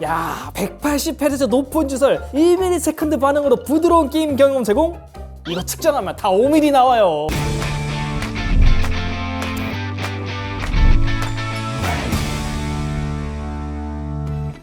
야, 180Hz 높은 주설 1ms 반응으로 부드러운 게임 경험 제공? 이거 측정하면 다 5mm 나와요.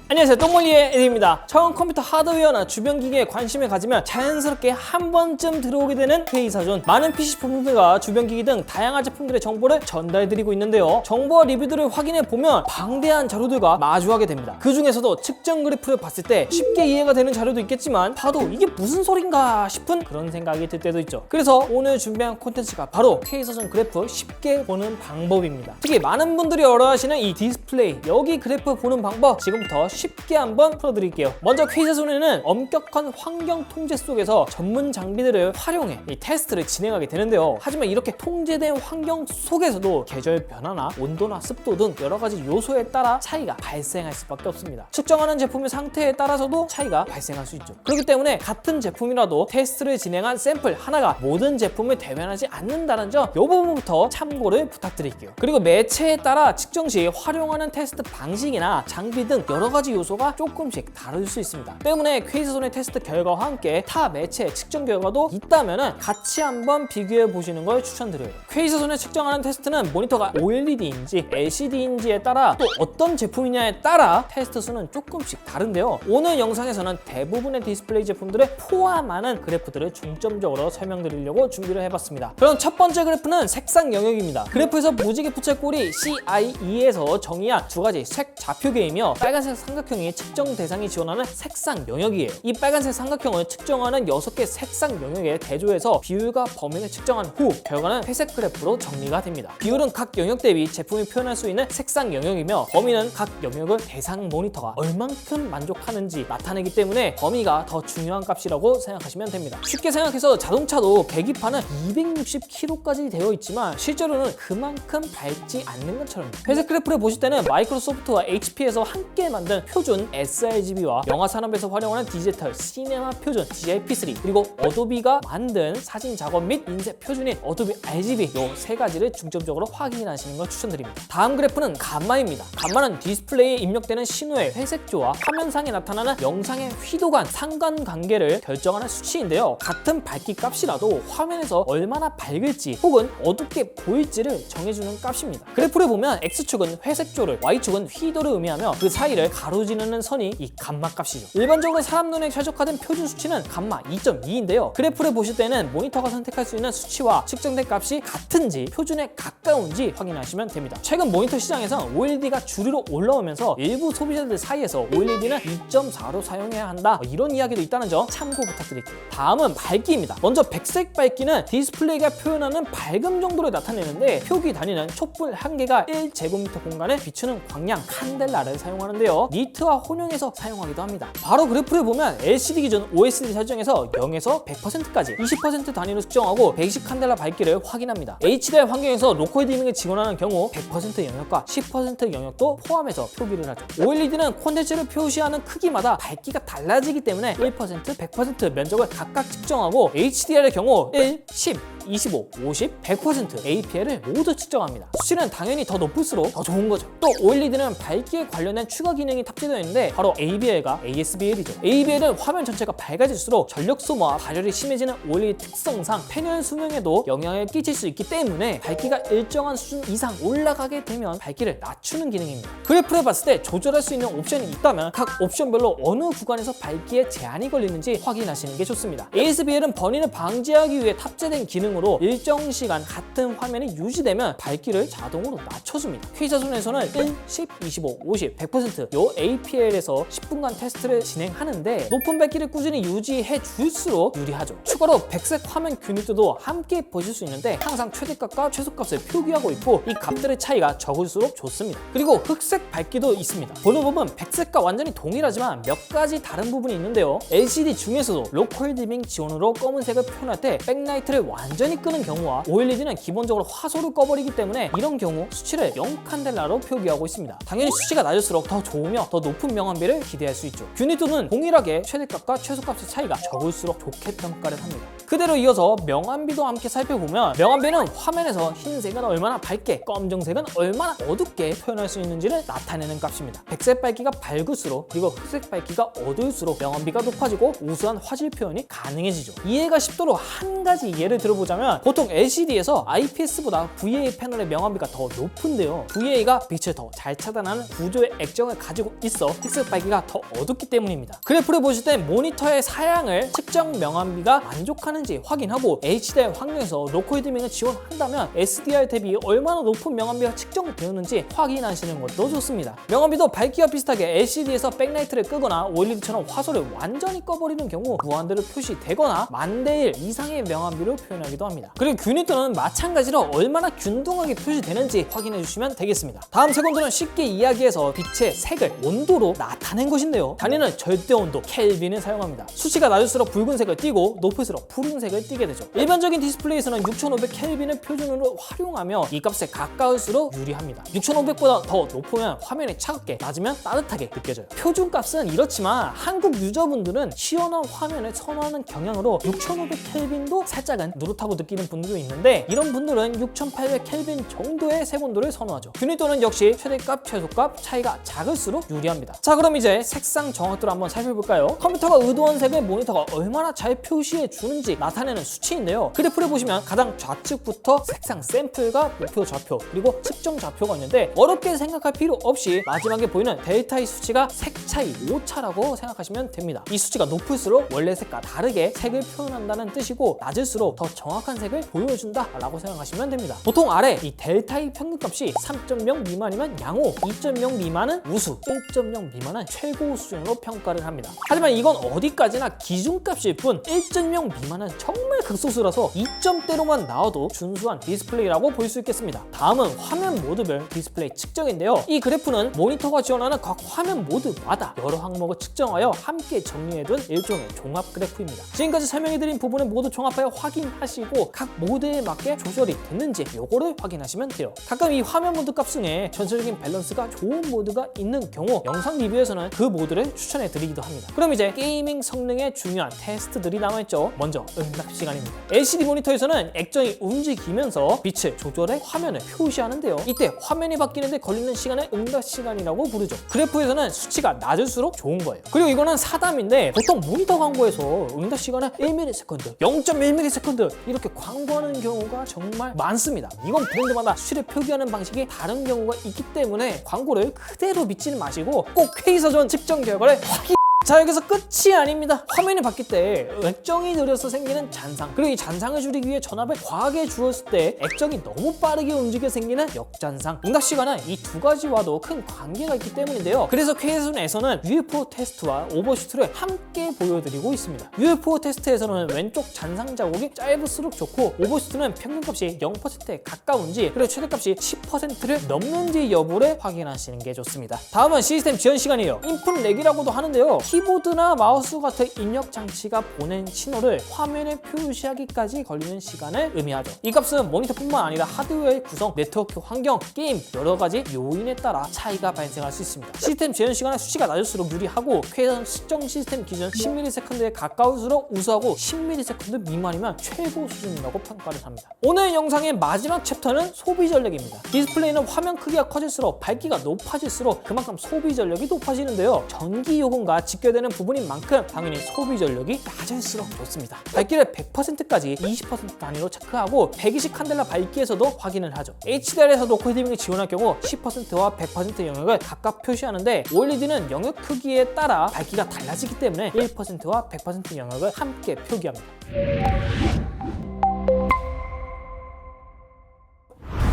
안녕하세요, 똥멀리의 에디입니다. 처음 컴퓨터 하드웨어나 주변 기기에 관심을 가지면 자연스럽게 한 번쯤 들어오게 되는 K사전. 많은 PC 부품들과 주변 기기 등 다양한 제품들의 정보를 전달드리고 있는데요, 정보와 리뷰들을 확인해 보면 방대한 자료들과 마주하게 됩니다. 그 중에서도 측정 그래프를 봤을 때 쉽게 이해가 되는 자료도 있겠지만 봐도 이게 무슨 소린가 싶은 그런 생각이 들 때도 있죠. 그래서 오늘 준비한 콘텐츠가 바로 K사전 그래프 쉽게 보는 방법입니다. 특히 많은 분들이 어려워하시는 이 디스플레이, 여기 그래프 보는 방법 지금부터 쉽게 한번 풀어드릴게요. 먼저 K사전에는 엄격한 환경 통제 속에서 전문 장비들을 활용해 이 테스트를 진행하게 되는데요, 하지만 이렇게 통제된 환경 속에서도 계절 변화나 온도나 습도 등 여러 가지 요소에 따라 차이가 발생할 수밖에 없습니다. 측정하는 제품의 상태에 따라서도 차이가 발생할 수 있죠. 그렇기 때문에 같은 제품이라도 테스트를 진행한 샘플 하나가 모든 제품을 대변하지 않는다는 점, 이 부분부터 참고를 부탁드릴게요. 그리고 매체에 따라 측정 시 활용하는 테스트 방식이나 장비 등 여러 가지 요소가 조금씩 다를 수 있습니다. 때문에 K사전의 테스트 결과와 함께 타 매체 측정 결과도 있다면 같이 한번 비교해 보시는 걸 추천드려요. K사전에 측정하는 테스트는 모니터가 OLED인지 LCD인지에 따라 또 어떤 제품이냐에 따라 테스트 수는 조금씩 다른데요, 오늘 영상에서는 대부분의 디스플레이 제품들을 포함하는 그래프들을 중점적으로 설명드리려고 준비를 해봤습니다. 그럼 첫 번째 그래프는 색상 영역입니다. 그래프에서 무지개 부채꼴이 CIE에서 정의한 두 가지 색 좌표계이며 빨간색 삼각형이 측정 대상이 지원하는 색상 영역이에요. 이 빨간색 삼각형을 측정하는 6개 색상 영역에 대조해서 비율과 범위를 측정한 후 결과는 회색 그래프로 정리가 됩니다. 비율은 각 영역 대비 제품이 표현할 수 있는 색상 영역이며 범위는 각 영역을 대상 모니터가 얼만큼 만족하는지 나타내기 때문에 범위가 더 중요한 값이라고 생각하시면 됩니다. 쉽게 생각해서 자동차도 계기판은 260km까지 되어 있지만 실제로는 그만큼 밝지 않는 것처럼, 회색 그래프를 보실 때는 마이크로소프트와 HP에서 함께 만든 표준 sRGB와 영화 산업에서 활용하는 디지털 시네마 표준 DIP3, 그리고 어도비가 만든 사진 작업 및 인쇄 표준인 어도비 RGB, 이 세 가지를 중점적으로 확인하시는 걸 추천드립니다. 다음 그래프는 감마입니다. 감마는 디스플레이에 입력되는 신호의 회색조와 화면상에 나타나는 영상의 휘도 간 상관관계를 결정하는 수치인데요, 같은 밝기 값이라도 화면에서 얼마나 밝을지 혹은 어둡게 보일지를 정해주는 값입니다. 그래프를 보면 X축은 회색조를, Y축은 휘도를 의미하며 그 사이를 가로지르는 선이 이 감마 값이죠. 일반적으로 사람 눈에 최적화된 표준 수치는 감마 2.2인데요, 그래프를 보실 때는 모니터가 선택할 수 있는 수치와 측정된 값이 같은지 표준에 가까운지 확인하시면 됩니다. 최근 모니터 시장에서 OLED가 주류로 올라오면서 일부 소비자들 사이에서 OLED는 2.4로 사용해야 한다, 이런 이야기도 있다는 점 참고 부탁드릴게요. 다음은 밝기입니다. 먼저 백색 밝기는 디스플레이가 표현하는 밝음 정도를 나타내는데 표기 단위는 촛불 한 개가 1제곱미터 공간에 비추는 광량 칸델라를 사용하는데요, 니트와 혼용해서 사용하기도 합니다. 바로 그래프를 보면 LCD 기준 OSD 설정에서 0에서 100%까지 20% 단위로 측정하고 120 칸델라 밝기를 확인합니다. HDR 환경에서 로컬 디밍을 지원하는 경우 100% 영역과 10% 영역도 포함해서 표기를 하죠. OLED는 콘텐츠를 표시하는 크기마다 밝기가 달라지기 때문에 1%, 100% 면적을 각각 측정하고 HDR의 경우 1, 10, 25, 50, 100% APL을 모두 측정합니다. 수치는 당연히 더 높을수록 더 좋은 거죠. 또 OLED는 밝기에 관련된 추가 기능이 탑재되어 있는데 바로 ABL과 ASBL이죠. ABL은 화면 전체가 밝아질수록 전력 소모와 발열이 심해지는 OLED 특성상 패널 수명에도 영향을 끼칠 수 있기 때문에 밝기가 일정한 수준 이상 올라가게 되면 밝기를 낮추는 기능입니다. 그래프를 봤을 때 조절할 수 있는 옵션이 있다면 각 옵션별로 어느 구간에서 밝기에 제한이 걸리는지 확인하시는 게 좋습니다. ASBL은 번인을 방지하기 위해 탑재된 기능 으로 일정 시간 같은 화면이 유지되면 밝기를 자동으로 낮춰줍니다. K사전에서는 1, 10, 25, 50, 100% 요 APL에서 10분간 테스트를 진행하는데 높은 밝기를 꾸준히 유지해 줄수록 유리하죠. 추가로 백색 화면 균일도도 함께 보실 수 있는데 항상 최대값과 최소값을 표기하고 있고 이 값들의 차이가 적을수록 좋습니다. 그리고 흑색 밝기도 있습니다. 보는 부분 백색과 완전히 동일하지만 몇 가지 다른 부분이 있는데요, LCD 중에서도 로컬 디밍 지원으로 검은색을 표현할 때 백라이트를 완전히 완전히 끄는 경우와 OLED는 기본적으로 화소를 꺼버리기 때문에 이런 경우 수치를 0칸델라로 표기하고 있습니다. 당연히 수치가 낮을수록 더 좋으며 더 높은 명암비를 기대할 수 있죠. 균희도는 동일하게 최대값과 최소값의 차이가 적을수록 좋게 평가를 합니다. 그대로 이어서 명암비도 함께 살펴보면 명암비는 화면에서 흰색은 얼마나 밝게, 검정색은 얼마나 어둡게 표현할 수 있는지를 나타내는 값입니다. 백색 밝기가 밝을수록 그리고 흑색 밝기가 어두울수록 명암비가 높아지고 우수한 화질 표현이 가능해지죠. 이해가 쉽도록 한 가지 예를 들어보자면 보통 LCD에서 IPS보다 VA 패널의 명암비가 더 높은데요. VA가 빛을 더 잘 차단하는 구조의 액정을 가지고 있어 흑색 밝기가 더 어둡기 때문입니다. 그래프를 보실 때 모니터의 사양을 측정 명암비가 만족하는지 확인하고 HDR 환경에서 로컬 디밍을 지원한다면 SDR 대비 얼마나 높은 명암비가 측정되었는지 확인하시는 것도 좋습니다. 명암비도 밝기와 비슷하게 LCD에서 백라이트를 끄거나 OLED처럼 화소를 완전히 꺼버리는 경우 무한대로 표시되거나 1000대1 이상의 명암비로 표현하기도 합니다. 그리고 균일도는 마찬가지로 얼마나 균등하게 표시되는지 확인해 주시면 되겠습니다. 다음 세 건도는 쉽게 이야기해서 빛의 색을 온도로 나타낸 것인데요. 단위는 절대 온도 켈빈을 사용합니다. 수치가 낮을수록 붉은색을 띠고 높을수록 푸른색을 띠게 되죠. 일반적인 디스플레이에서는 6500 켈빈을 표준으로 활용하며 이 값에 가까울수록 유리합니다. 6500보다 더 높으면 화면이 차갑게, 낮으면 따뜻하게 느껴져요. 표준 값은 이렇지만 한국 유저분들은 시원한 화면을 선호하는 경향으로 6500 켈빈도 살짝은 누렇다고 느끼는 분들도 있는데 이런 분들은 6800 켈빈 정도의 색온도를 선호하죠. 균일도는 역시 최대값, 최소값 차이가 작을수록 유리합니다. 자, 그럼 이제 색상 정확도를 한번 살펴볼까요? 컴퓨터가 의도한 색을 모니터가 얼마나 잘 표시해 주는지 나타내는 수치인데요. 그래프를 보시면 가장 좌측부터 색상 샘플과 목표 좌표 그리고 측정 좌표가 있는데 어렵게 생각할 필요 없이 마지막에 보이는 델타의 수치가 색 차이 오차라고 생각하시면 됩니다. 이 수치가 높을수록 원래 색과 다르게 색을 표현한다는 뜻이고 낮을수록 더 정확한 색을 보여준다 라고 생각하시면 됩니다. 보통 아래 이 델타의 평균값이 3.0 미만이면 양호, 2.0 미만은 우수, 1.0 미만은 최고 수준으로 평가를 합니다. 하지만 이건 어디까지나 기준값일 뿐 1.0 미만은 정말 극소수라서 2점대로만 나와도 준수한 디스플레이라고 볼 수 있겠습니다. 다음은 화면 모드별 디스플레이 측정인데요. 이 그래프는 모니터가 지원하는 각 화면 모드마다 여러 항목을 측정하여 함께 정리해둔 일종의 종합 그래프입니다. 지금까지 설명해드린 부분을 모두 종합하여 확인하시고 각 모드에 맞게 조절이 됐는지 요거를 확인하시면 돼요. 가끔 이 화면 모드 값 중에 전체적인 밸런스가 좋은 모드가 있는 경우 영상 리뷰에서는 그 모드를 추천해드리기도 합니다. 그럼 이제 게이밍 성능에 중요한 테스트들이 남아있죠. 먼저 응답 시간입니다. LCD 모니터에서는 액정이 움직이면서 빛을 조절해 화면을 표시하는데요. 이때 화면이 바뀌는데 걸리는 시간을 응답 시간이라고 부르죠. 그래프에서는 수치가 낮을수록 좋은 거예요. 그리고 이거는 사담인데 보통 모니터 광고에서 응답 시간을 1ms, 0.1ms 이렇게 광고하는 경우가 정말 많습니다. 이건 브랜드마다 수치를 표기하는 방식이 다른 경우가 있기 때문에 광고를 그대로 믿지는 마시고 꼭 회의사전 측정 결과를 확인. 자, 여기서 끝이 아닙니다. 화면이 바뀔 때 액정이 느려서 생기는 잔상, 그리고 이 잔상을 줄이기 위해 전압을 과하게 주었을 때 액정이 너무 빠르게 움직여 생기는 역잔상, 응답 시간은 이 두 가지와도 큰 관계가 있기 때문인데요. 그래서 K순에서는 UFO 테스트와 오버슈트를 함께 보여드리고 있습니다. UFO 테스트에서는 왼쪽 잔상 자국이 짧을수록 좋고 오버슈트는 평균값이 0%에 가까운지 그리고 최대값이 10%를 넘는지 여부를 확인하시는 게 좋습니다. 다음은 시스템 지연 시간이에요. 인풋 렉이라고도 하는데요. 키보드나 마우스 같은 입력 장치가 보낸 신호를 화면에 표시하기까지 걸리는 시간을 의미하죠. 이 값은 모니터뿐만 아니라 하드웨어의 구성, 네트워크 환경, 게임 여러 가지 요인에 따라 차이가 발생할 수 있습니다. 시스템 재현 시간의 수치가 낮을수록 유리하고 쾌선 측정 시스템 기준 10ms에 가까울수록 우수하고 10ms 미만이면 최고 수준이라고 평가를 합니다. 오늘 영상의 마지막 챕터는 소비 전력입니다. 디스플레이는 화면 크기가 커질수록 밝기가 높아질수록 그만큼 소비 전력이 높아지는데요. 전기 요금과 직결되는 부분인 만큼 당연히 소비 전력이 낮을수록 좋습니다. 밝기를 100%까지 20% 단위로 체크하고 120 칸델라 밝기에서도 확인을 하죠. HDR에서 로컬 디밍을 지원할 경우 10%와 100% 영역을 각각 표시하는데 OLED는 영역 크기에 따라 밝기가 달라지기 때문에 1%와 100% 영역을 함께 표기합니다.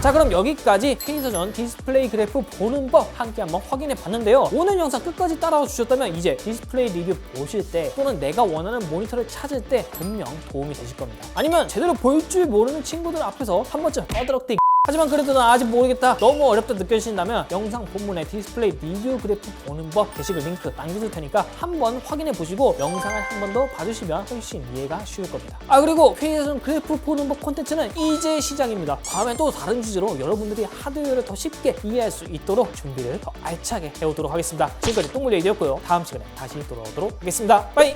자, 그럼 여기까지 회의사전 디스플레이 그래프 보는 법 함께 한번 확인해 봤는데요. 오늘 영상 끝까지 따라와 주셨다면 이제 디스플레이 리뷰 보실 때 또는 내가 원하는 모니터를 찾을 때 분명 도움이 되실 겁니다. 아니면 제대로 볼 줄 모르는 친구들 앞에서 한 번쯤 떠들어대 하지만 그래도 나 아직 모르겠다, 너무 어렵다 느껴지신다면 영상 본문에 디스플레이 리뷰 그래프 보는 법 게시글 링크 남겨둘 테니까 한번 확인해 보시고 영상을 한 번 더 봐주시면 훨씬 이해가 쉬울 겁니다. 그리고 회의사전 그래프 보는 법 콘텐츠는 이제 시작입니다. 다음엔 또 다른 주제로 여러분들이 하드웨어를 더 쉽게 이해할 수 있도록 준비를 더 알차게 해오도록 하겠습니다. 지금까지 똥물리이디였고요. 다음 시간에 다시 돌아오도록 하겠습니다. 빠이!